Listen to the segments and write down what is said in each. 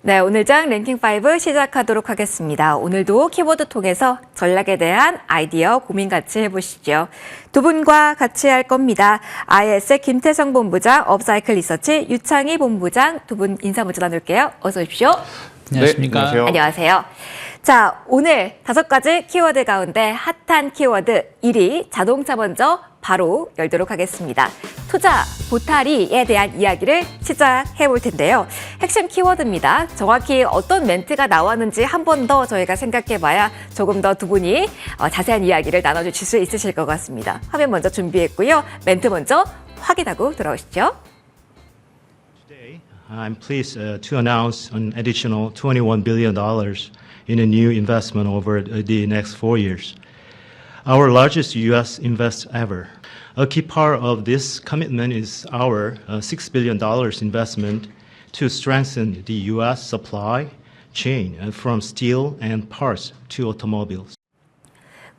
네, 오늘 장 랭킹 5 시작하도록 하겠습니다. 오늘도 키워드 통해서 전략에 대한 아이디어 고민 같이 해보시죠. 두 분과 같이 할 겁니다. IS의 김태성 본부장, 업사이클 리서치 유창희 본부장 두 분 인사 먼저 나눌게요. 어서 오십시오. 안녕하십니까. 네, 안녕하세요. 안녕하세요. 자, 오늘 5가지 키워드 가운데 핫한 키워드 1위 자동차 먼저 바로 열도록 하겠습니다. 투자 보타리에 대한 이야기를 시작해 볼 텐데요. 핵심 키워드입니다. 정확히 어떤 멘트가 나왔는지 한 번 더 저희가 생각해 봐야 조금 더 두 분이 자세한 이야기를 나눠주실 수 있으실 것 같습니다. 화면 먼저 준비했고요. 멘트 먼저 확인하고 돌아오시죠. Today, I'm pleased to announce an additional $21 billion in a new investment over the next 4 years. Our largest U.S. invest ever. A key part of this commitment is our $6 billion investment to strengthen the U.S. supply chain from steel and parts to automobiles.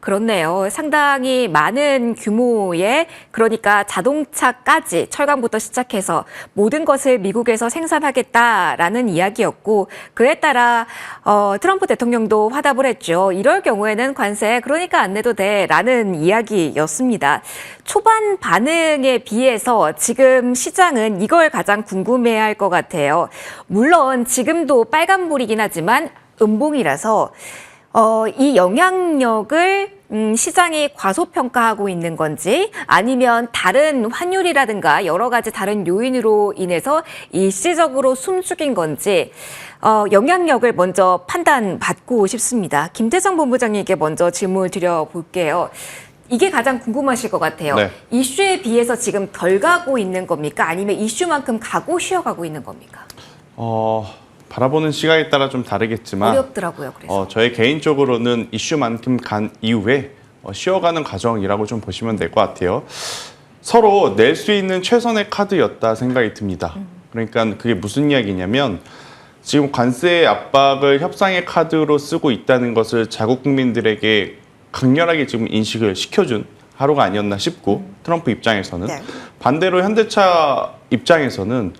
그렇네요. 상당히 많은 규모의 그러니까 자동차까지 철강부터 시작해서 모든 것을 미국에서 생산하겠다라는 이야기였고 그에 따라 트럼프 대통령도 화답을 했죠. 이럴 경우에는 관세 그러니까 안 내도 돼라는 이야기였습니다. 초반 반응에 비해서 지금 시장은 이걸 가장 궁금해할 것 같아요. 물론 지금도 빨간불이긴 하지만 음봉이라서 이 영향력을 시장이 과소평가하고 있는 건지 아니면 다른 환율이라든가 여러 가지 다른 요인으로 인해서 일시적으로 숨죽인 건지 영향력을 먼저 판단받고 싶습니다. 김태성 본부장님께 먼저 질문을 드려볼게요. 이게 가장 궁금하실 것 같아요. 네. 이슈에 비해서 지금 덜 가고 있는 겁니까? 아니면 이슈만큼 가고 쉬어가고 있는 겁니까? 바라보는 시각에 따라 좀 다르겠지만 어렵더라고요. 그래서. 저희 개인적으로는 이슈만큼 간 이후에 쉬어가는 과정이라고 좀 보시면 될 것 같아요. 서로 낼 수 있는 최선의 카드였다 생각이 듭니다. 그러니까 그게 무슨 이야기냐면 지금 관세 압박을 협상의 카드로 쓰고 있다는 것을 자국 국민들에게 강렬하게 지금 인식을 시켜준 하루가 아니었나 싶고 트럼프 입장에서는 네. 반대로 현대차 입장에서는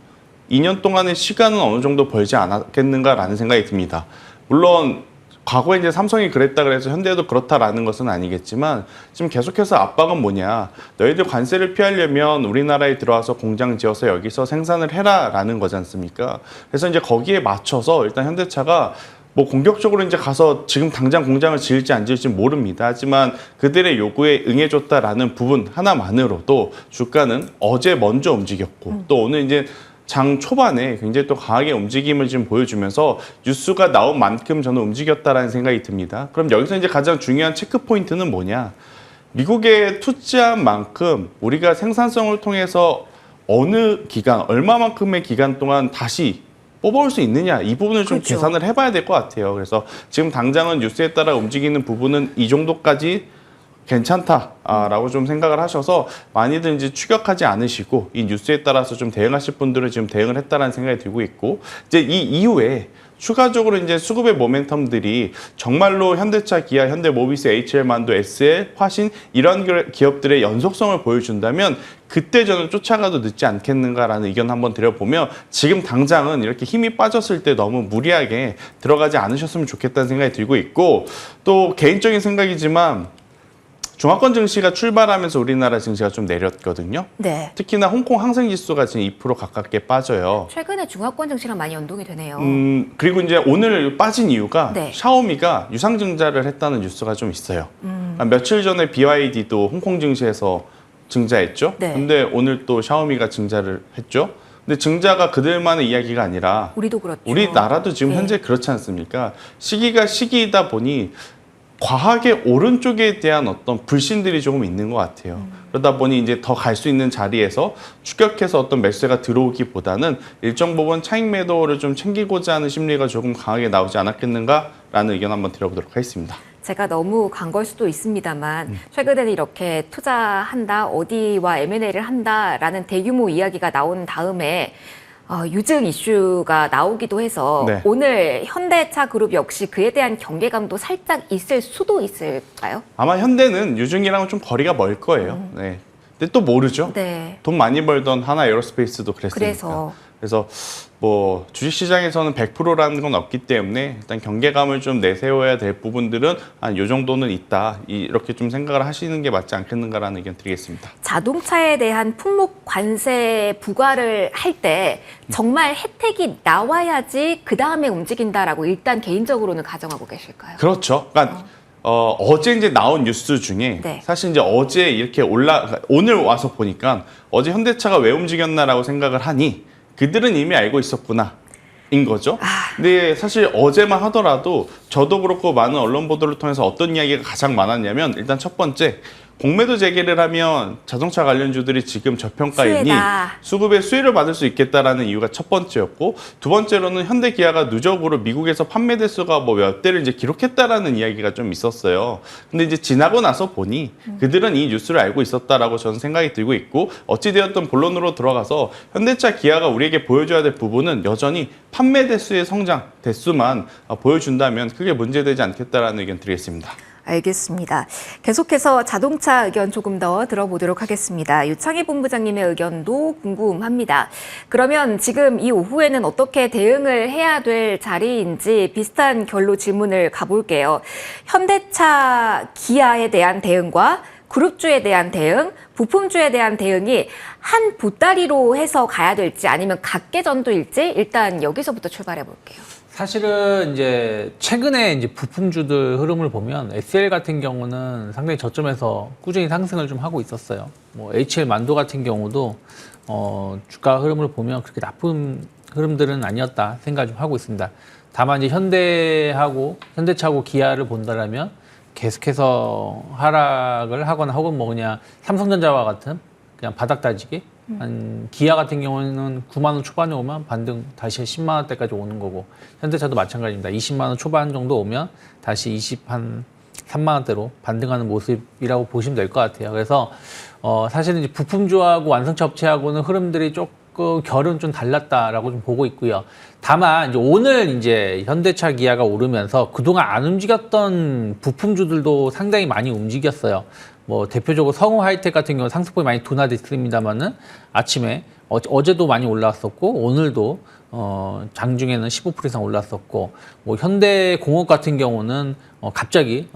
2년 동안의 시간은 어느 정도 벌지 않았겠는가라는 생각이 듭니다. 물론 과거에 이제 삼성이 그랬다 그래서 현대도 그렇다라는 것은 아니겠지만 지금 계속해서 압박은 뭐냐. 너희들 관세를 피하려면 우리나라에 들어와서 공장 지어서 여기서 생산을 해라라는 거지 않습니까? 그래서 이제 거기에 맞춰서 일단 현대차가 뭐 공격적으로 이제 가서 지금 당장 공장을 지을지 안 지을지 모릅니다. 하지만 그들의 요구에 응해줬다라는 부분 하나만으로도 주가는 어제 먼저 움직였고 또 오늘 이제 장 초반에 굉장히 또 강하게 움직임을 지금 보여주면서 뉴스가 나온 만큼 저는 움직였다라는 생각이 듭니다. 그럼 여기서 이제 가장 중요한 체크 포인트는 뭐냐? 미국에 투자한 만큼 우리가 생산성을 통해서 어느 기간, 얼마만큼의 기간 동안 다시 뽑아올 수 있느냐 이 부분을 좀 그렇죠. 계산을 해봐야 될 것 같아요. 그래서 지금 당장은 뉴스에 따라 움직이는 부분은 이 정도까지 괜찮다라고 좀 생각을 하셔서 많이들 이제 추격하지 않으시고 이 뉴스에 따라서 좀 대응하실 분들은 지금 대응을 했다라는 생각이 들고 있고 이제 이 이후에 추가적으로 이제 수급의 모멘텀들이 정말로 현대차, 기아, 현대모비스, HL만도, SL, 화신 이런 기업들의 연속성을 보여준다면 그때 저는 쫓아가도 늦지 않겠는가라는 의견 한번 드려보며 지금 당장은 이렇게 힘이 빠졌을 때 너무 무리하게 들어가지 않으셨으면 좋겠다는 생각이 들고 있고 또 개인적인 생각이지만 중화권 증시가 출발하면서 우리나라 증시가 좀 내렸거든요. 네. 특히나 홍콩 항생 지수가 지금 2% 가깝게 빠져요. 최근에 중화권 증시랑 많이 연동이 되네요. 그리고 이제 오늘 빠진 이유가 네. 샤오미가 유상증자를 했다는 뉴스가 좀 있어요. 며칠 전에 BYD도 홍콩 증시에서 증자했죠. 네. 근데 오늘 또 샤오미가 증자를 했죠. 근데 증자가 그들만의 이야기가 아니라 우리도 그렇죠. 우리나라도 지금 네. 현재 그렇지 않습니까? 시기가 시기이다 보니 과하게 오른쪽에 대한 어떤 불신들이 조금 있는 것 같아요. 그러다 보니 이제 더 갈 수 있는 자리에서 추격해서 어떤 매수가 들어오기보다는 일정 부분 차익 매도를 좀 챙기고자 하는 심리가 조금 강하게 나오지 않았겠는가라는 의견 한번 드려보도록 하겠습니다. 제가 너무 간 걸 수도 있습니다만 최근에는 이렇게 투자한다, 어디와 M&A를 한다라는 대규모 이야기가 나온 다음에 유증 이슈가 나오기도 해서 네. 오늘 현대차 그룹 역시 그에 대한 경계감도 살짝 있을 수도 있을까요? 아마 현대는 유증이랑은 좀 거리가 멀 거예요. 네. 근데 또 모르죠. 네. 돈 많이 벌던 하나 에어로스페이스도 그랬으니까. 그래서 뭐 주식시장에서는 100%라는 건 없기 때문에 일단 경계감을 좀 내세워야 될 부분들은 한 요 정도는 있다. 이렇게 좀 생각을 하시는 게 맞지 않겠는가라는 의견 드리겠습니다. 자동차에 대한 품목 관세 부과를 할 때 정말 혜택이 나와야지 그 다음에 움직인다라고 일단 개인적으로는 가정하고 계실까요? 그렇죠. 그러니까 어제 이제 나온 뉴스 중에 네. 사실 이제 어제 이렇게 오늘 와서 보니까 어제 현대차가 왜 움직였나라고 생각을 하니 그들은 이미 알고 있었구나. 인 거죠. 근데 사실 어제만 하더라도 저도 그렇고 많은 언론 보도를 통해서 어떤 이야기가 가장 많았냐면 일단 첫 번째 공매도 재개를 하면 자동차 관련주들이 지금 저평가이니 수혜다. 수급의 수혜를 받을 수 있겠다라는 이유가 첫 번째였고 두 번째로는 현대 기아가 누적으로 미국에서 판매 대수가 뭐 몇 대를 이제 기록했다라는 이야기가 좀 있었어요. 근데 이제 지나고 나서 보니 그들은 이 뉴스를 알고 있었다라고 저는 생각이 들고 있고 어찌되었든 본론으로 들어가서 현대차 기아가 우리에게 보여줘야 될 부분은 여전히 판매 대수의 성장 대수만 보여준다면 크게 문제되지 않겠다라는 의견 드리겠습니다. 알겠습니다. 계속해서 자동차 의견 조금 더 들어보도록 하겠습니다. 유창희 본부장님의 의견도 궁금합니다. 그러면 지금 이 오후에는 어떻게 대응을 해야 될 자리인지 비슷한 결로 질문을 가볼게요. 현대차, 기아에 대한 대응과 그룹주에 대한 대응, 부품주에 대한 대응이 한 보따리로 해서 가야 될지 아니면 각계전도일지 일단 여기서부터 출발해 볼게요. 사실은 이제 최근에 이제 부품주들 흐름을 보면 SL 같은 경우는 상당히 저점에서 꾸준히 상승을 좀 하고 있었어요. 뭐 HL 만도 같은 경우도 주가 흐름을 보면 그렇게 나쁜 흐름들은 아니었다 생각 좀 하고 있습니다. 다만 이제 현대차하고 기아를 본다라면 계속해서 하락을 하거나 혹은 뭐 그냥 삼성전자와 같은 그냥 바닥 다지기 한 기아 같은 경우는 9만 원 초반에 오면 반등 다시 10만 원대까지 오는 거고 현대차도 마찬가지입니다. 20만 원 초반 정도 오면 다시 3만 원대로 반등하는 모습이라고 보시면 될 것 같아요. 그래서 사실은 이제 부품주하고 완성차 업체하고는 흐름들이 조금 결은 좀 달랐다라고 좀 보고 있고요. 다만 이제 오늘 이제 현대차 기아가 오르면서 그동안 안 움직였던 부품주들도 상당히 많이 움직였어요. 뭐 대표적으로 성우 하이텍 같은 경우 상승폭이 많이 둔화됐습니다만은 아침에 어제도 많이 올라왔었고 오늘도 장중에는 15% 이상 올랐었고 뭐 현대공업 같은 경우는 갑자기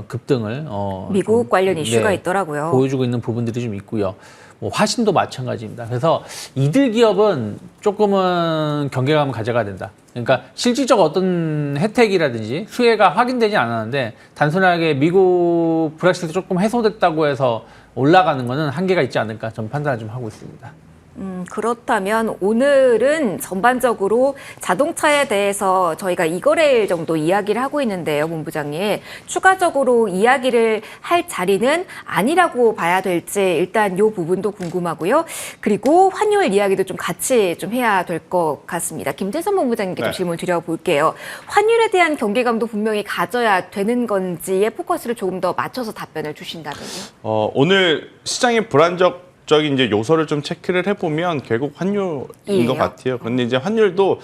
급등을 미국 관련 이슈가 네, 있더라고요. 보여주고 있는 부분들이 좀 있고요. 뭐 화신도 마찬가지입니다. 그래서 이들 기업은 조금은 경계감을 가져가야 된다. 그러니까 실질적 어떤 혜택이라든지 수혜가 확인되지 않았는데 단순하게 미국 브렉시트 조금 해소됐다고 해서 올라가는 거는 한계가 있지 않을까 저는 판단을 좀 하고 있습니다. 그렇다면 오늘은 전반적으로 자동차에 대해서 저희가 이거래일 정도 이야기를 하고 있는데요, 본부장님. 추가적으로 이야기를 할 자리는 아니라고 봐야 될지 일단 이 부분도 궁금하고요. 그리고 환율 이야기도 좀 같이 좀 해야 될 것 같습니다. 김재선 본부장님께 좀 질문 드려볼게요. 환율에 대한 경계감도 분명히 가져야 되는 건지에 포커스를 조금 더 맞춰서 답변을 주신다면요. 오늘 시장의 불안적인 이제 요소를 좀 체크를 해보면 결국 환율인 것 같아요. 그런데 이제 환율도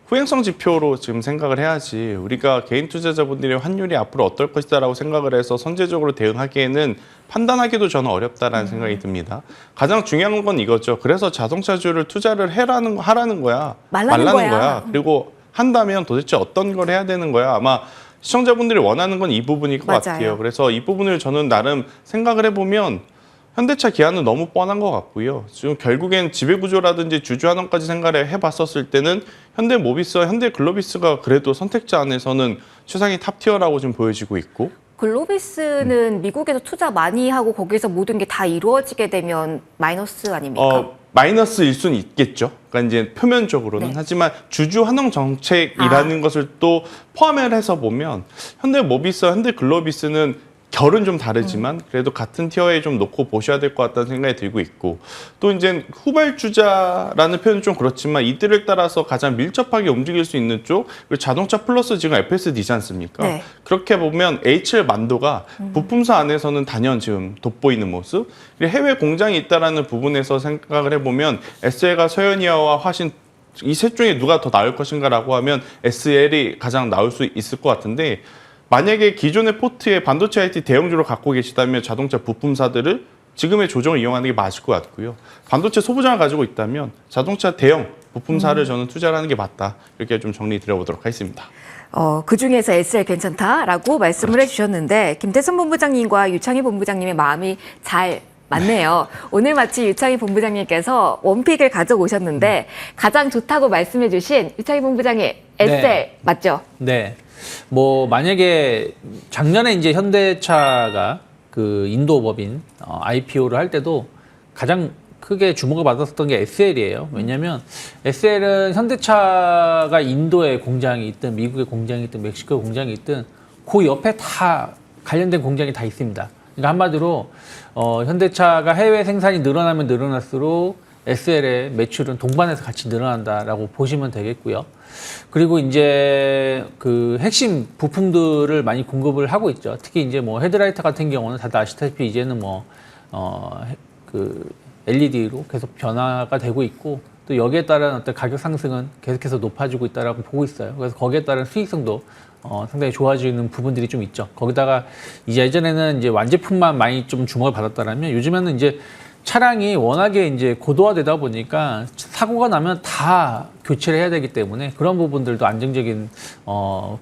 후행성 지표로 지금 생각을 해야지 우리가 개인 투자자분들의 환율이 앞으로 어떨 것이다라고 생각을 해서 선제적으로 대응하기에는 판단하기도 저는 어렵다라는 생각이 듭니다. 가장 중요한 건 이거죠. 그래서 자동차주를 투자를 하라는 거야. 말라는 거야. 그리고 한다면 도대체 어떤 걸 해야 되는 거야. 아마 시청자분들이 원하는 건 이 부분일 것 같아요. 그래서 이 부분을 저는 나름 생각을 해보면 현대차 기아는 너무 뻔한 것 같고요. 지금 결국엔 지배구조라든지 주주환원까지 생각을 해봤었을 때는 현대모비스와 현대글로비스가 그래도 선택자 안에서는 최상위 탑티어라고 좀 보여지고 있고 글로비스는 미국에서 투자 많이 하고 거기서 모든 게 다 이루어지게 되면 마이너스 아닙니까? 마이너스일 수는 있겠죠. 그러니까 이제 표면적으로는. 네. 하지만 주주 환원 정책이라는 것을 또 포함을 해서 보면 현대모비스와 현대글로비스는 결은 좀 다르지만 그래도 같은 티어에 좀 놓고 보셔야 될 것 같다는 생각이 들고 있고 또 이제 후발주자라는 표현은 좀 그렇지만 이들을 따라서 가장 밀접하게 움직일 수 있는 쪽 그리고 자동차 플러스 지금 FSD지 않습니까? 네. 그렇게 보면 HL 만도가 부품사 안에서는 단연 지금 돋보이는 모습 그리고 해외 공장이 있다라는 부분에서 생각을 해보면 SL과 서현이와 화신 이 셋 중에 누가 더 나을 것인가라고 하면 SL이 가장 나을 수 있을 것 같은데 만약에 기존의 포트에 반도체 IT 대형주를 갖고 계시다면 자동차 부품사들을 지금의 조정을 이용하는 게 맞을 것 같고요. 반도체 소부장을 가지고 있다면 자동차 대형 부품사를 저는 투자를 하는 게 맞다. 이렇게 좀 정리 드려보도록 하겠습니다. 그 중에서 SL 괜찮다라고 말씀을 해주셨는데 김태선 본부장님과 유창희 본부장님의 마음이 잘 맞네요. 오늘 마치 유창희 본부장님께서 원픽을 가져오셨는데 가장 좋다고 말씀해주신 유창희 본부장님 SL 네. 맞죠? 네. 뭐 만약에 작년에 이제 현대차가 그 인도 법인 IPO를 할 때도 가장 크게 주목을 받았었던 게 SL이에요. 왜냐하면 SL은 현대차가 인도에 공장이 있든 미국에 공장이 있든 멕시코에 공장이 있든 그 옆에 다 관련된 공장이 다 있습니다. 그러니까 한마디로 현대차가 해외 생산이 늘어나면 늘어날수록 SL의 매출은 동반해서 같이 늘어난다라고 보시면 되겠고요. 그리고 이제 그 핵심 부품들을 많이 공급을 하고 있죠. 특히 이제 뭐 헤드라이트 같은 경우는 다들 아시다시피 이제는 그 LED로 계속 변화가 되고 있고 또 여기에 따른 어떤 가격 상승은 계속해서 높아지고 있다라고 보고 있어요. 그래서 거기에 따른 수익성도 상당히 좋아지는 부분들이 좀 있죠. 거기다가 이제 예전에는 이제 완제품만 많이 좀 주목을 받았다라면 요즘에는 이제 차량이 워낙에 이제 고도화되다 보니까 사고가 나면 다 교체를 해야 되기 때문에 그런 부분들도 안정적인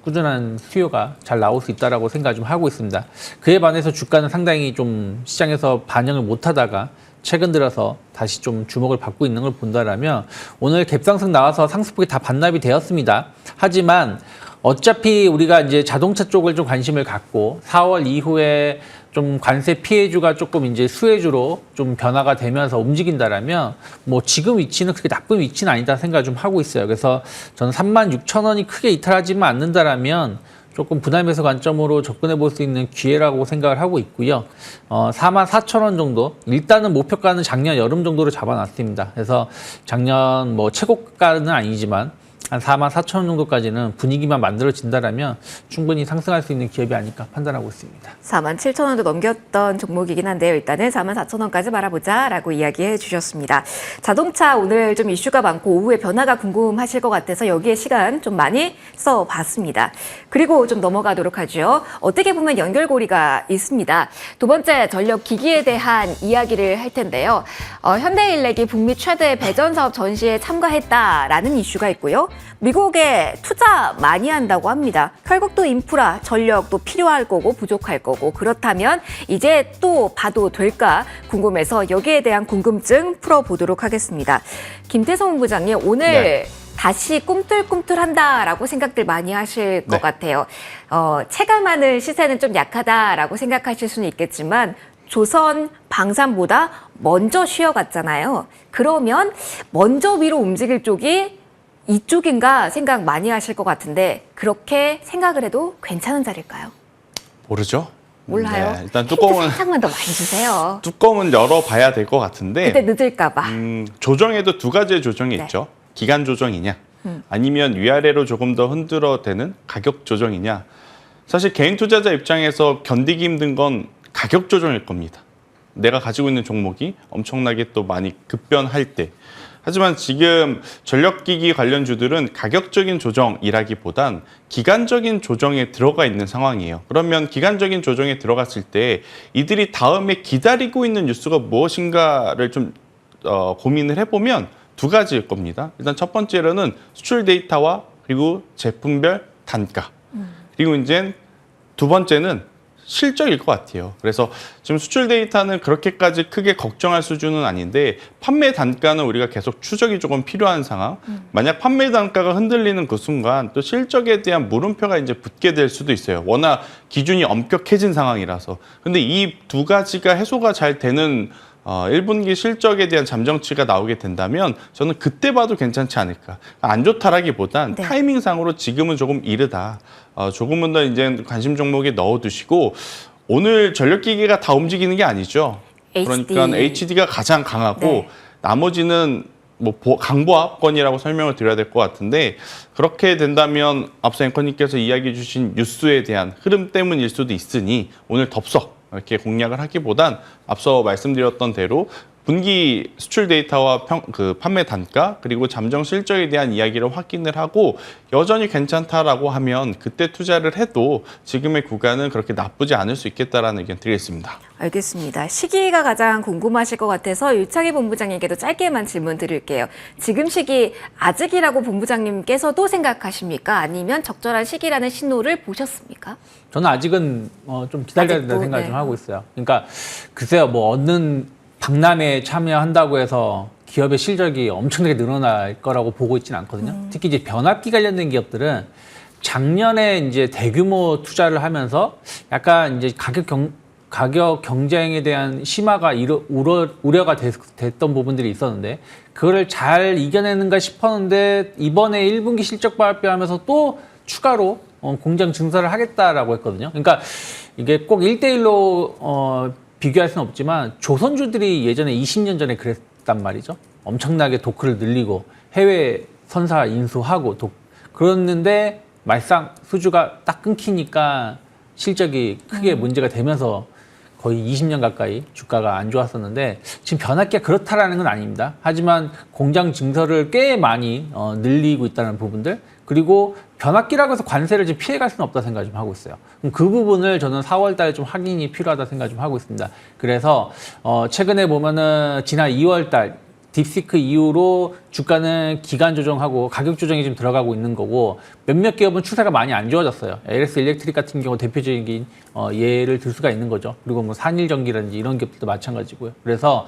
꾸준한 수요가 잘 나올 수 있다라고 생각 좀 하고 있습니다. 그에 반해서 주가는 상당히 좀 시장에서 반영을 못하다가 최근 들어서 다시 좀 주목을 받고 있는 걸 본다라면 오늘 갭상승 나와서 상승폭이 다 반납이 되었습니다. 하지만 어차피 우리가 이제 자동차 쪽을 좀 관심을 갖고 4월 이후에 좀 관세 피해주가 조금 이제 수혜주로 좀 변화가 되면서 움직인다라면 뭐 지금 위치는 그렇게 나쁜 위치는 아니다 생각을 좀 하고 있어요. 그래서 저는 36,000원이 크게 이탈하지만 않는다라면 조금 분할매수 관점으로 접근해 볼 수 있는 기회라고 생각을 하고 있고요. 44,000원 정도 일단은 목표가는 작년 여름 정도로 잡아놨습니다. 그래서 작년 뭐 최고가는 아니지만 한 44,000원 정도까지는 분위기만 만들어진다라면 충분히 상승할 수 있는 기업이 아닐까 판단하고 있습니다. 47,000원도 넘겼던 종목이긴 한데요. 일단은 44,000원까지 바라보자라고 이야기해 주셨습니다. 자동차 오늘 좀 이슈가 많고 오후에 변화가 궁금하실 것 같아서 여기에 시간 좀 많이 써봤습니다. 그리고 좀 넘어가도록 하죠. 어떻게 보면 연결고리가 있습니다. 두 번째 전력기기에 대한 이야기를 할 텐데요. 현대일렉이 북미 최대 배전 사업 전시에 참가했다라는 이슈가 있고요. 미국에 투자 많이 한다고 합니다. 결국 또 인프라, 전력도 필요할 거고 부족할 거고 그렇다면 이제 또 봐도 될까 궁금해서 여기에 대한 궁금증 풀어보도록 하겠습니다. 김태성 부장님 오늘 네. 다시 꿈틀꿈틀한다라고 생각들 많이 하실 것 네. 같아요. 체감하는 시세는 좀 약하다라고 생각하실 수는 있겠지만 조선 방산보다 먼저 쉬어갔잖아요. 그러면 먼저 위로 움직일 쪽이 이쪽인가 생각 많이 하실 것 같은데 그렇게 생각을 해도 괜찮은 자리일까요? 모르죠? 몰라요. 네, 일단 힌트 살짝만 더 많이 주세요. 뚜껑은 열어봐야 될 것 같은데 그때 늦을까 봐. 조정에도 두 가지의 조정이 네. 있죠. 기간 조정이냐 아니면 위아래로 조금 더 흔들어대는 가격 조정이냐. 사실 개인 투자자 입장에서 견디기 힘든 건 가격 조정일 겁니다. 내가 가지고 있는 종목이 엄청나게 또 많이 급변할 때. 하지만 지금 전력기기 관련주들은 가격적인 조정이라기보단 기간적인 조정에 들어가 있는 상황이에요. 그러면 기간적인 조정에 들어갔을 때 이들이 다음에 기다리고 있는 뉴스가 무엇인가를 좀 고민을 해보면 두 가지일 겁니다. 일단 첫 번째로는 수출 데이터와 그리고 제품별 단가. 그리고 이제 두 번째는 실적일 것 같아요. 그래서 지금 수출 데이터는 그렇게까지 크게 걱정할 수준은 아닌데 판매 단가는 우리가 계속 추적이 조금 필요한 상황. 만약 판매 단가가 흔들리는 그 순간 또 실적에 대한 물음표가 이제 붙게 될 수도 있어요. 워낙 기준이 엄격해진 상황이라서. 근데 이 두 가지가 해소가 잘 되는 1분기 실적에 대한 잠정치가 나오게 된다면 저는 그때 봐도 괜찮지 않을까. 안 좋다라기보단 네. 타이밍상으로 지금은 조금 이르다. 조금은 더 이제 관심 종목에 넣어두시고 오늘 전력기기가 다 움직이는 게 아니죠. HD. 그러니까 HD가 가장 강하고 네. 나머지는 뭐 강보합권이라고 설명을 드려야 될 것 같은데 그렇게 된다면 앞서 앵커님께서 이야기해 주신 뉴스에 대한 흐름 때문일 수도 있으니 오늘 덥석 이렇게 공략을 하기보단 앞서 말씀드렸던 대로 분기 수출 데이터와 판매 단가 그리고 잠정 실적에 대한 이야기를 확인을 하고 여전히 괜찮다라고 하면 그때 투자를 해도 지금의 구간은 그렇게 나쁘지 않을 수 있겠다라는 의견 드리겠습니다. 알겠습니다. 시기가 가장 궁금하실 것 같아서 유창희 본부장님께도 짧게만 질문 드릴게요. 지금 시기 아직이라고 본부장님께서도 생각하십니까? 아니면 적절한 시기라는 신호를 보셨습니까? 저는 아직은 좀 기다려야 된다 아직도, 생각을 네. 좀 하고 있어요. 그러니까 글쎄요, 뭐 얻는 박람회에 참여한다고 해서 기업의 실적이 엄청나게 늘어날 거라고 보고 있지는 않거든요. 특히 이제 변압기 관련된 기업들은 작년에 이제 대규모 투자를 하면서 약간 이제 가격 경쟁에 대한 심화가 우려가 됐던 부분들이 있었는데 그거를 잘 이겨내는가 싶었는데 이번에 1분기 실적 발표하면서 또 추가로 공장 증설을 하겠다라고 했거든요. 그러니까 이게 꼭 1대1로 비교할 수는 없지만 조선주들이 예전에 20년 전에 그랬단 말이죠. 엄청나게 도크를 늘리고 해외 선사 인수하고 그랬는데 말상 수주가 딱 끊기니까 실적이 크게 문제가 되면서 거의 20년 가까이 주가가 안 좋았었는데 지금 변압기가 그렇다라는 건 아닙니다. 하지만 공장 증설을 꽤 많이 늘리고 있다는 부분들 그리고 변압기라고 해서 관세를 지금 피해갈 수는 없다 생각 좀 하고 있어요. 그 부분을 저는 4월 달에 좀 확인이 필요하다 생각 좀 하고 있습니다. 그래서 최근에 보면은 지난 2월 달 딥시크 이후로 주가는 기간 조정하고 가격 조정이 지금 들어가고 있는 거고 몇몇 기업은 추세가 많이 안 좋아졌어요. LS 일렉트릭 같은 경우 대표적인 예를 들 수가 있는 거죠. 그리고 뭐 산일전기라든지 이런 기업들도 마찬가지고요. 그래서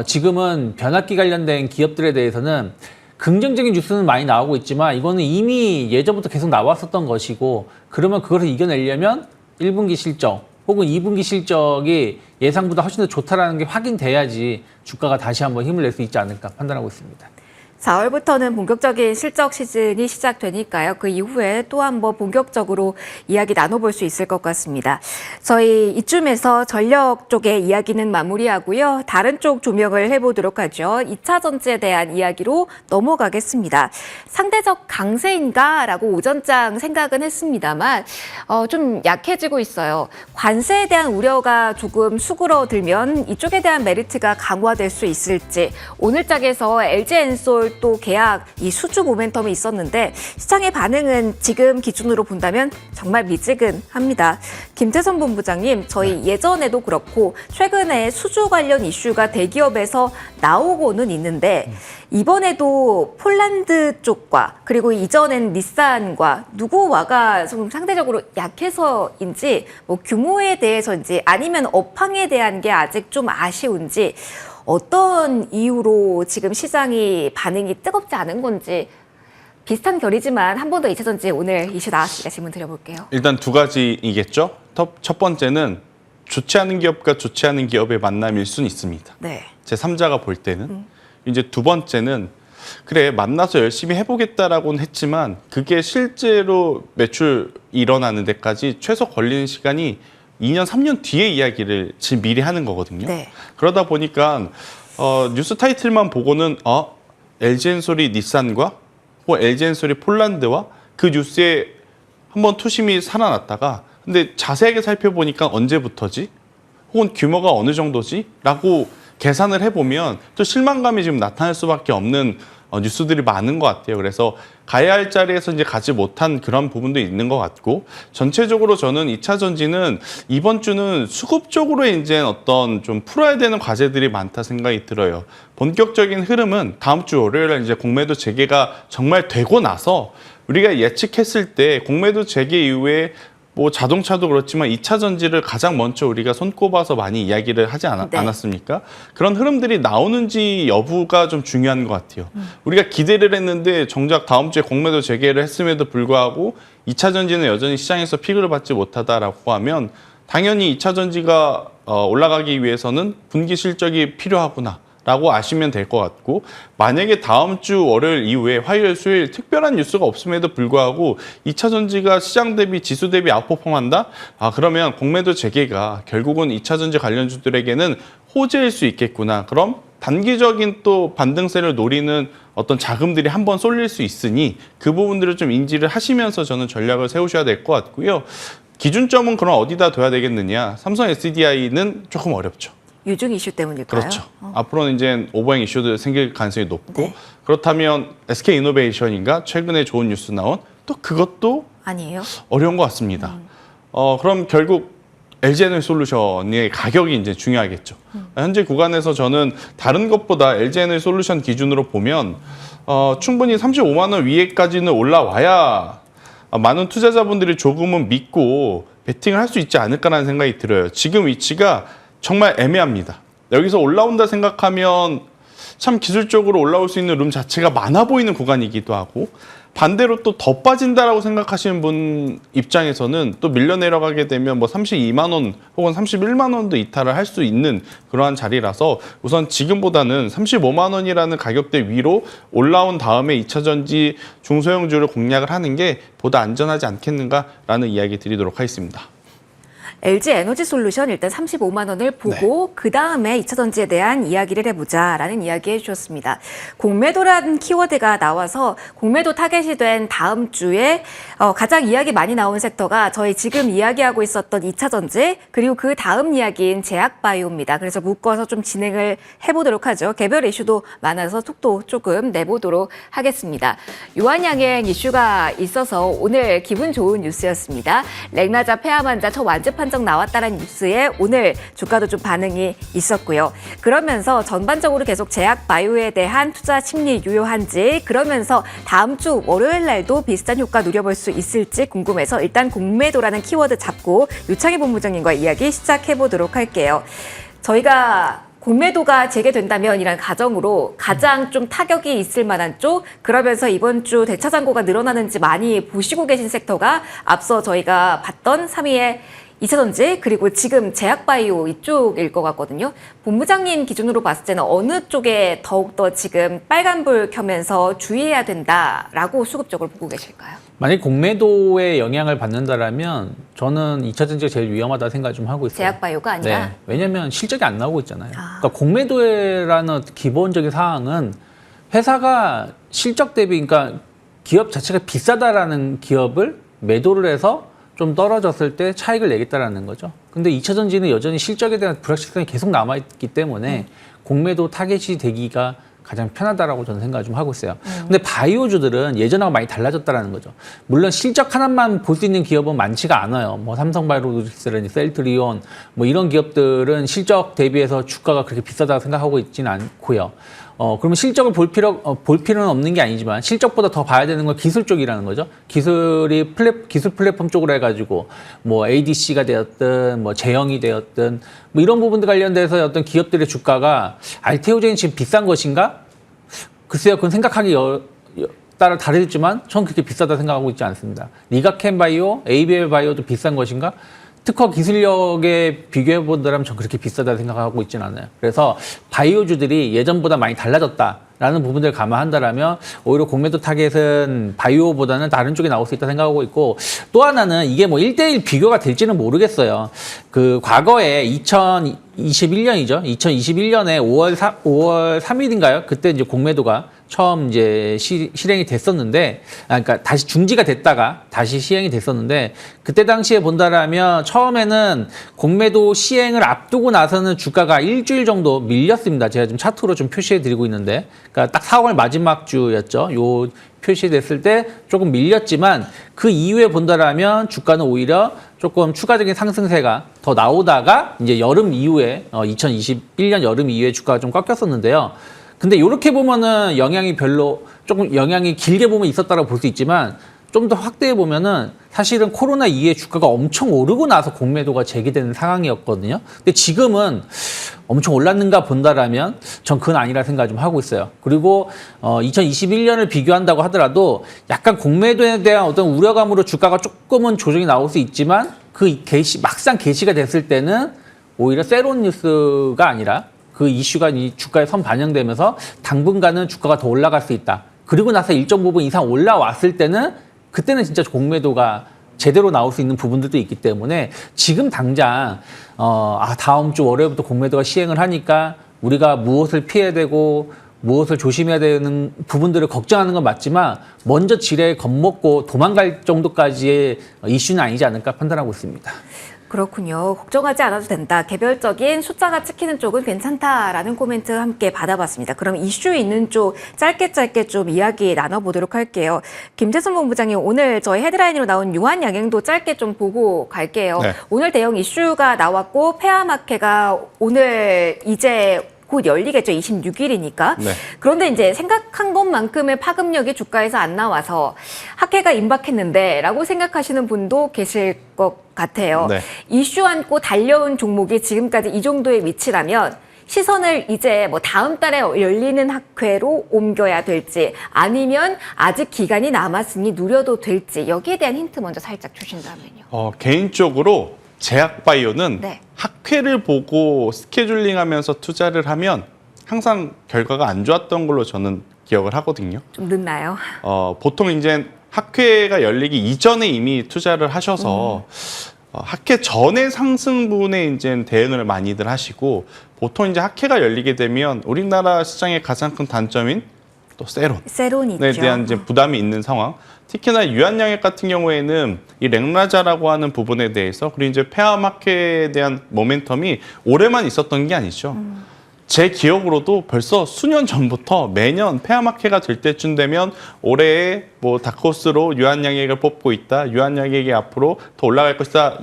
지금은 변압기 관련된 기업들에 대해서는 긍정적인 뉴스는 많이 나오고 있지만 이거는 이미 예전부터 계속 나왔었던 것이고 그러면 그것을 이겨내려면 1분기 실적 혹은 2분기 실적이 예상보다 훨씬 더 좋다라는 게 확인돼야지 주가가 다시 한번 힘을 낼 수 있지 않을까 판단하고 있습니다. 4월부터는 본격적인 실적 시즌이 시작되니까요. 그 이후에 또 한번 본격적으로 이야기 나눠볼 수 있을 것 같습니다. 저희 이쯤에서 전력 쪽의 이야기는 마무리하고요. 다른 쪽 조명을 해보도록 하죠. 2차 전지에 대한 이야기로 넘어가겠습니다. 상대적 강세인가라고 오전장 생각은 했습니다만 좀 약해지고 있어요. 관세에 대한 우려가 조금 수그러들면 이쪽에 대한 메리트가 강화될 수 있을지 오늘 장에서 LG엔솔 또 계약 이 수주 모멘텀이 있었는데 시장의 반응은 지금 기준으로 본다면 정말 미지근합니다. 김태선 본부장님, 저희 예전에도 그렇고 최근에 수주 관련 이슈가 대기업에서 나오고는 있는데 이번에도 폴란드 쪽과 그리고 이전엔 닛산과 누구와가 좀 상대적으로 약해서인지 뭐 규모에 대해서인지 아니면 업황에 대한 게 아직 좀 아쉬운지 어떤 이유로 지금 시장이 반응이 뜨겁지 않은 건지 비슷한 결이지만 한 번 더 2차 전지 오늘 이슈 나왔으니까 질문 드려볼게요. 일단 두 가지이겠죠. 첫 번째는 좋지 않은 기업과 좋지 않은 기업의 만남일 수는 있습니다. 네. 제 3자가 볼 때는. 이제 두 번째는 그래 만나서 열심히 해보겠다라고는 했지만 그게 실제로 매출 일어나는 데까지 최소 걸리는 시간이 2년, 3년 뒤에 이야기를 지금 미리 하는 거거든요. 네. 그러다 보니까 뉴스 타이틀만 보고는 LG엔솔이 닛산과 혹은 LG엔솔이 폴란드와 그 뉴스에 한번 투심이 살아났다가 근데 자세하게 살펴보니까 언제부터지? 혹은 규모가 어느 정도지? 라고 계산을 해보면 또 실망감이 지금 나타날 수밖에 없는 뉴스들이 많은 것 같아요. 그래서 가야 할 자리에서 이제 가지 못한 그런 부분도 있는 것 같고 전체적으로 저는 2차 전지는 이번 주는 수급적으로 이제 어떤 좀 풀어야 되는 과제들이 많다 생각이 들어요. 본격적인 흐름은 다음 주 월요일에 이제 공매도 재개가 정말 되고 나서 우리가 예측했을 때 공매도 재개 이후에 뭐 자동차도 그렇지만 2차 전지를 가장 먼저 우리가 손꼽아서 많이 이야기를 하지 않았습니까? 그런 흐름들이 나오는지 여부가 좀 중요한 것 같아요. 우리가 기대를 했는데 정작 다음 주에 공매도 재개를 했음에도 불구하고 2차 전지는 여전히 시장에서 픽을 받지 못하다라고 하면 당연히 2차 전지가 올라가기 위해서는 분기 실적이 필요하구나. 라고 아시면 될 것 같고 만약에 다음 주 월요일 이후에 화요일, 수요일 특별한 뉴스가 없음에도 불구하고 2차 전지가 시장 대비 지수 대비 아웃퍼폼한다? 그러면 공매도 재개가 결국은 2차 전지 관련주들에게는 호재일 수 있겠구나. 그럼 단기적인 또 반등세를 노리는 어떤 자금들이 한번 쏠릴 수 있으니 그 부분들을 좀 인지를 하시면서 저는 전략을 세우셔야 될 것 같고요. 기준점은 그럼 어디다 둬야 되겠느냐? 삼성 SDI는 조금 어렵죠. 유중 이슈 때문일까요? 그렇죠. 앞으로는 이제 오버행 이슈도 생길 가능성이 높고 네. 그렇다면 SK 이노베이션인가 최근에 좋은 뉴스 나온 또 그것도 아니에요? 어려운 것 같습니다. 그럼 결국 LG에너지솔루션의 가격이 이제 중요하겠죠. 현재 구간에서 저는 다른 것보다 LG에너지솔루션 기준으로 보면 충분히 35만 원 위에까지는 올라와야 많은 투자자분들이 조금은 믿고 베팅을 할 수 있지 않을까라는 생각이 들어요. 지금 위치가 정말 애매합니다. 여기서 올라온다 생각하면 참 기술적으로 올라올 수 있는 룸 자체가 많아 보이는 구간이기도 하고 반대로 또 더 빠진다라고 생각하시는 분 입장에서는 또 밀려 내려가게 되면 뭐 32만 원 혹은 31만 원도 이탈을 할 수 있는 그러한 자리라서 우선 지금보다는 35만 원이라는 가격대 위로 올라온 다음에 2차 전지 중소형주를 공략을 하는 게 보다 안전하지 않겠는가라는 이야기 드리도록 하겠습니다. LG 에너지 솔루션 일단 35만 원을 보고 그 다음에 2차 전지에 대한 이야기를 해보자라는 이야기 해주셨습니다. 공매도라는 키워드가 나와서 공매도 타겟이 된 다음 주에 가장 이야기 많이 나온 섹터가 저희 지금 이야기하고 있었던 2차 전지 그리고 그 다음 이야기인 제약바이오입니다. 그래서 묶어서 좀 진행을 해보도록 하죠. 개별 이슈도 많아서 속도 조금 내보도록 하겠습니다. 유한양행 이슈가 있어서 오늘 기분 좋은 뉴스였습니다. 렉나자 폐암 환자 첫 완급 판정 나왔다는 뉴스에 오늘 주가도 좀 반응이 있었고요. 그러면서 전반적으로 계속 제약 바이오에 대한 투자 심리 유효한지 그러면서 다음 주 월요일 날도 비슷한 효과 누려볼 수 있을지 궁금해서 일단 공매도라는 키워드 잡고 유창희 본부장님과 이야기 시작해 보도록 할게요. 저희가 공매도가 재개된다면이란 가정으로 가장 좀 타격이 있을 만한 쪽 그러면서 이번 주 대차 잔고가 늘어나는지 많이 보시고 계신 섹터가 앞서 저희가 봤던 3위의 2차 전지 그리고 지금 제약바이오 이쪽일 것 같거든요. 본부장님 기준으로 봤을 때는 어느 쪽에 더욱더 지금 빨간불 켜면서 주의해야 된다라고 수급적으로 보고 계실까요? 만약 공매도에 영향을 받는다라면 저는 2차 전지가 제일 위험하다 생각 좀 하고 있어요. 제약바이오가 아니라? 네. 왜냐하면 실적이 안 나오고 있잖아요. 그러니까 공매도라는 기본적인 사항은 회사가 실적 대비 그러니까 기업 자체가 비싸다라는 기업을 매도를 해서 좀 떨어졌을 때 차익을 내겠다라는 거죠. 근데 2차 전지는 여전히 실적에 대한 불확실성이 계속 남아있기 때문에 공매도 타겟이 되기가 가장 편하다라고 저는 생각을 좀 하고 있어요. 근데 바이오주들은 예전하고 많이 달라졌다라는 거죠. 물론 실적 하나만 볼 수 있는 기업은 많지가 않아요. 뭐 삼성바이오로직스라든지 셀트리온 뭐 이런 기업들은 실적 대비해서 주가가 그렇게 비싸다고 생각하고 있지는 않고요. 그러면 실적을 볼 필요는 없는 게 아니지만 실적보다 더 봐야 되는 건 기술 쪽이라는 거죠. 기술 플랫폼 쪽으로 해가지고 뭐 ADC가 되었든 뭐 제형이 되었든 뭐 이런 부분들 관련돼서 어떤 기업들의 주가가 알테오젠이 지금 비싼 것인가? 글쎄요, 그건 생각하기 따라 다르지만 전 그렇게 비싸다 생각하고 있지 않습니다. 리가켄 바이오, ABL 바이오도 비싼 것인가? 특허 기술력에 비교해본다면 전 그렇게 비싸다 생각하고 있지는 않아요. 그래서 바이오주들이 예전보다 많이 달라졌다라는 부분들을 감안한다면 오히려 공매도 타겟은 바이오보다는 다른 쪽에 나올 수 있다 생각하고 있고 또 하나는 이게 뭐 1대1 비교가 될지는 모르겠어요. 그 과거에 2021년이죠. 2021년에 5월 3일인가요? 그때 이제 공매도가 처음 이제 실행이 됐었는데, 그러니까 다시 중지가 됐다가 다시 시행이 됐었는데, 그때 당시에 본다라면 처음에는 공매도 시행을 앞두고 나서는 주가가 일주일 정도 밀렸습니다. 제가 지금 차트로 좀 표시해 드리고 있는데, 그러니까 딱 4월 마지막 주였죠. 요 표시됐을 때 조금 밀렸지만 그 이후에 본다라면 주가는 오히려 조금 추가적인 상승세가 더 나오다가 이제 여름 이후에 2021년 여름 이후에 주가가 좀 꺾였었는데요. 근데 이렇게 보면은 영향이 별로 조금 영향이 길게 보면 있었다고 볼 수 있지만 좀 더 확대해 보면은 사실은 코로나 이후에 주가가 엄청 오르고 나서 공매도가 재개되는 상황이었거든요. 근데 지금은 엄청 올랐는가 본다라면 전 그건 아니라 생각 좀 하고 있어요. 그리고 2021년을 비교한다고 하더라도 약간 공매도에 대한 어떤 우려감으로 주가가 조금은 조정이 나올 수 있지만 그 막상 개시가 됐을 때는 오히려 새로운 뉴스가 아니라 그 이슈가 이 주가에 선 반영되면서 당분간은 주가가 더 올라갈 수 있다. 그리고 나서 일정 부분 이상 올라왔을 때는 그때는 진짜 공매도가 제대로 나올 수 있는 부분들도 있기 때문에 지금 당장 다음 주 월요일부터 공매도가 시행을 하니까 우리가 무엇을 피해야 되고 무엇을 조심해야 되는 부분들을 걱정하는 건 맞지만 먼저 지레 겁먹고 도망갈 정도까지의 이슈는 아니지 않을까 판단하고 있습니다. 그렇군요. 걱정하지 않아도 된다. 개별적인 숫자가 찍히는 쪽은 괜찮다라는 코멘트 함께 받아봤습니다. 그럼 이슈 있는 쪽 짧게 좀 이야기 나눠보도록 할게요. 김태순 본부장님, 오늘 저희 헤드라인으로 나온 유한 양행도 짧게 좀 보고 갈게요. 네. 오늘 대형 이슈가 나왔고 폐하마케가 오늘 이제 곧 열리겠죠. 26일이니까. 네. 그런데 이제 생각한 것만큼의 파급력이 주가에서 안 나와서 학회가 임박했는데 라고 생각하시는 분도 계실 것 같아요. 네. 이슈 안고 달려온 종목이 지금까지 이 정도의 위치라면 시선을 이제 뭐 다음 달에 열리는 학회로 옮겨야 될지 아니면 아직 기간이 남았으니 누려도 될지 여기에 대한 힌트 먼저 살짝 주신다면요. 개인적으로 제약바이오는 네. 학회를 보고 스케줄링하면서 투자를 하면 항상 결과가 안 좋았던 걸로 저는 기억을 하거든요. 좀 늦나요? 보통 이제 학회가 열리기 이전에 이미 투자를 하셔서 학회 전에 상승분에 이제 대응을 많이들 하시고 보통 이제 학회가 열리게 되면 우리나라 시장의 가장 큰 단점인 또 세론이 에 있죠. 대한 이제 부담이 있는 상황. 특히나 유한양액 같은 경우에는 이 렉라자라고 하는 부분에 대해서 그리고 이제 폐암학회에 대한 모멘텀이 올해만 있었던 게 아니죠. 제 기억으로도 벌써 수년 전부터 매년 폐암학회가 될 때쯤 되면 올해에 뭐 다크호스로 유한양액을 뽑고 있다. 유한양액이 앞으로 더 올라갈 것이다.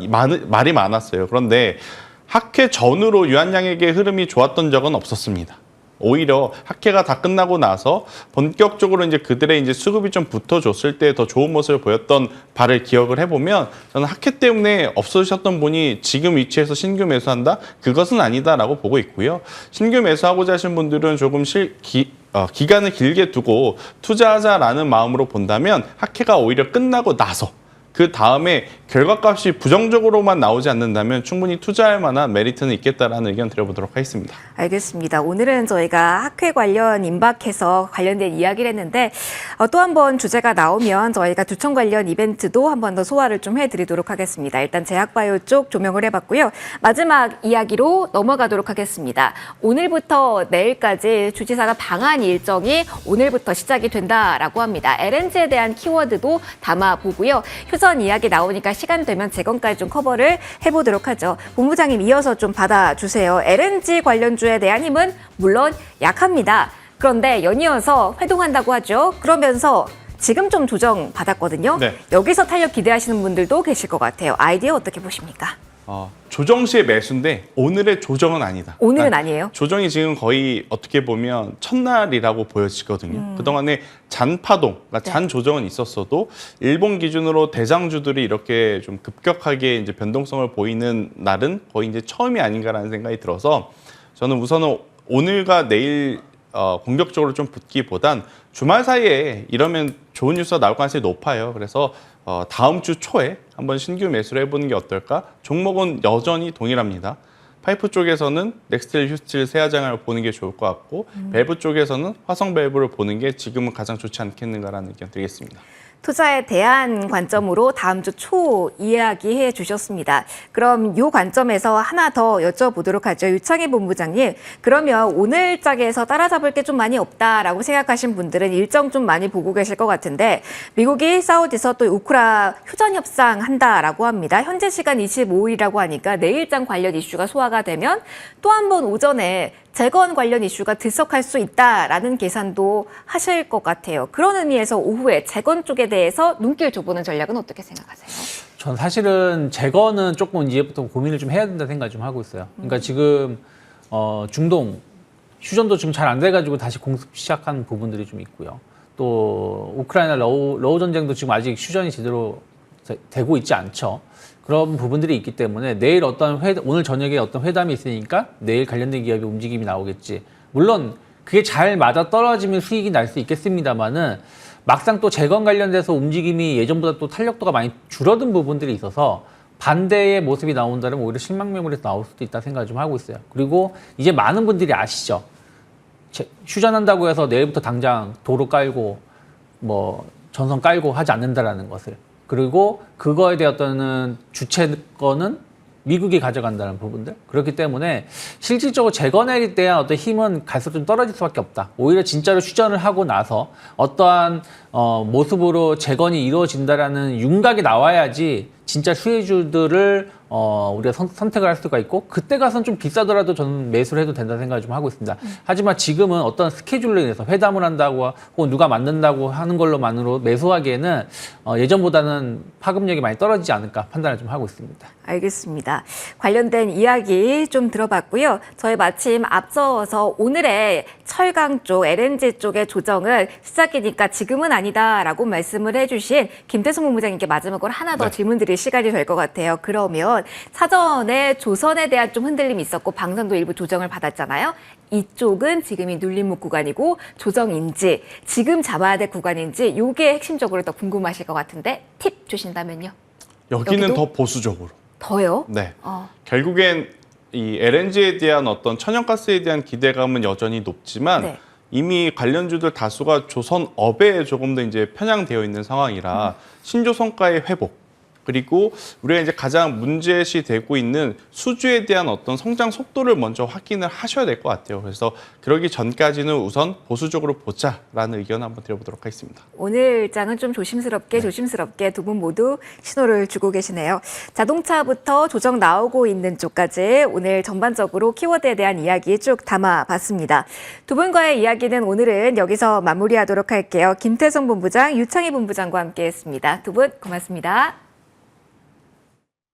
말이 많았어요. 그런데 학회 전후로 유한양액의 흐름이 좋았던 적은 없었습니다. 오히려 학회가 다 끝나고 나서 본격적으로 이제 그들의 이제 수급이 좀 붙어줬을 때 더 좋은 모습을 보였던 바를 기억을 해보면 저는 학회 때문에 없어지셨던 분이 지금 위치에서 신규 매수한다? 그것은 아니다라고 보고 있고요. 신규 매수하고자 하신 분들은 조금 기간을 길게 두고 투자하자라는 마음으로 본다면 학회가 오히려 끝나고 나서 그 다음에 결과값이 부정적으로만 나오지 않는다면 충분히 투자할 만한 메리트는 있겠다라는 의견 드려보도록 하겠습니다. 알겠습니다. 오늘은 저희가 학회 관련 임박해서 관련된 이야기를 했는데 또 한 번 주제가 나오면 저희가 주총 관련 이벤트도 한 번 더 소화를 좀 해드리도록 하겠습니다. 일단 제약바이오 쪽 조명을 해봤고요. 마지막 이야기로 넘어가도록 하겠습니다. 오늘부터 내일까지 주지사가 방한 일정이 오늘부터 시작이 된다라고 합니다. LNG에 대한 키워드도 담아보고요. 효선 이야기 나오니까 시간 되면 재건까지 좀 커버를 해보도록 하죠. 본부장님 이어서 좀 받아주세요. LNG 관련주에 대한 힘은 물론 약합니다. 그런데 연이어서 회동한다고 하죠. 그러면서 지금 좀 조정 받았거든요. 네. 여기서 탄력 기대하시는 분들도 계실 것 같아요. 아이디어 어떻게 보십니까? 조정 시의 매수인데 오늘의 조정은 아니다. 오늘은 그러니까 아니에요? 조정이 지금 거의 어떻게 보면 첫날이라고 보여지거든요. 그동안에 잔파동, 그러니까 잔 조정은 있었어도 일본 기준으로 대장주들이 이렇게 좀 급격하게 이제 변동성을 보이는 날은 거의 이제 처음이 아닌가라는 생각이 들어서 저는 우선은 오늘과 내일 공격적으로 좀 붙기보단 주말 사이에 이러면 좋은 뉴스가 나올 가능성이 높아요. 그래서 다음 주 초에 한번 신규 매수를 해보는 게 어떨까? 종목은 여전히 동일합니다. 파이프 쪽에서는 넥스틸, 휴스틸, 세아장을 보는 게 좋을 것 같고 밸브 쪽에서는 화성 밸브를 보는 게 지금은 가장 좋지 않겠는가라는 의견 드리겠습니다. 투자에 대한 관점으로 다음 주 초 이야기해 주셨습니다. 그럼 이 관점에서 하나 더 여쭤보도록 하죠. 유창희 본부장님, 그러면 오늘 짝에서 따라잡을 게 좀 많이 없다라고 생각하신 분들은 일정 좀 많이 보고 계실 것 같은데 미국이 사우디에서 또 우크라 휴전 협상 한다라고 합니다. 현재 시간 25일이라고 하니까 내일장 관련 이슈가 소화가 되면 또 한 번 오전에 재건 관련 이슈가 들썩할 수 있다라는 계산도 하실 것 같아요. 그런 의미에서 오후에 재건 쪽에 대해서 눈길 줘보는 전략은 어떻게 생각하세요? 전 사실은 재건은 조금 이제부터 고민을 좀 해야 된다 생각 좀 하고 있어요. 그러니까 지금 중동 휴전도 지금 잘 안 돼가지고 다시 공습 시작한 부분들이 좀 있고요. 또 우크라이나 러우 전쟁도 지금 아직 휴전이 제대로 되고 있지 않죠. 그런 부분들이 있기 때문에 내일 오늘 저녁에 어떤 회담이 있으니까 내일 관련된 기업의 움직임이 나오겠지. 물론 그게 잘 맞아 떨어지면 수익이 날 수 있겠습니다만은 막상 또 재건 관련돼서 움직임이 예전보다 또 탄력도가 많이 줄어든 부분들이 있어서 반대의 모습이 나온다면 오히려 실망 매물에서 나올 수도 있다 생각을 좀 하고 있어요. 그리고 이제 많은 분들이 아시죠. 휴전한다고 해서 내일부터 당장 도로 깔고 뭐 전선 깔고 하지 않는다라는 것을. 그리고 그거에 대한 어떤 주체권은 미국이 가져간다는 부분들. 그렇기 때문에 실질적으로 재건에 대한 어떤 힘은 갈수록 좀 떨어질 수밖에 없다. 오히려 진짜로 휴전을 하고 나서 어떠한 모습으로 재건이 이루어진다라는 윤곽이 나와야지 진짜 수혜주들을 우리가 선택을 할 수가 있고 그때 가서는 좀 비싸더라도 저는 매수를 해도 된다는 생각을 좀 하고 있습니다. 하지만 지금은 어떤 스케줄로 인해서 회담을 한다고 혹은 누가 만든다고 하는 걸로만으로 매수하기에는 예전보다는 파급력이 많이 떨어지지 않을까 판단을 좀 하고 있습니다. 알겠습니다. 관련된 이야기 좀 들어봤고요. 저희 마침 앞서서 오늘의 철강 쪽, LNG 쪽의 조정은 시작이니까 지금은 아니다라고 말씀을 해주신 김태성 본부장님께 마지막으로 하나 더 네. 질문 드릴 시간이 될 것 같아요. 그러면 사전에 조선에 대한 좀 흔들림이 있었고 방산도 일부 조정을 받았잖아요. 이쪽은 지금이 눌림목 구간이고 조정인지 지금 잡아야 될 구간인지 이게 핵심적으로 더 궁금하실 것 같은데 팁 주신다면요. 여기는 여기도? 더 보수적으로. 더요? 네. 결국엔 이 LNG에 대한 어떤 천연가스에 대한 기대감은 여전히 높지만 네. 이미 관련주들 다수가 조선업에 조금 더 이제 편향되어 있는 상황이라 신조성가의 회복 그리고 우리가 이제 가장 문제시 되고 있는 수주에 대한 어떤 성장 속도를 먼저 확인을 하셔야 될 것 같아요. 그래서 그러기 전까지는 우선 보수적으로 보자라는 의견을 한번 드려보도록 하겠습니다. 오늘 장은 좀 조심스럽게 두 분 모두 신호를 주고 계시네요. 자동차부터 조정 나오고 있는 쪽까지 오늘 전반적으로 키워드에 대한 이야기 쭉 담아봤습니다. 두 분과의 이야기는 오늘은 여기서 마무리하도록 할게요. 김태성 본부장, 유창희 본부장과 함께했습니다. 두 분 고맙습니다.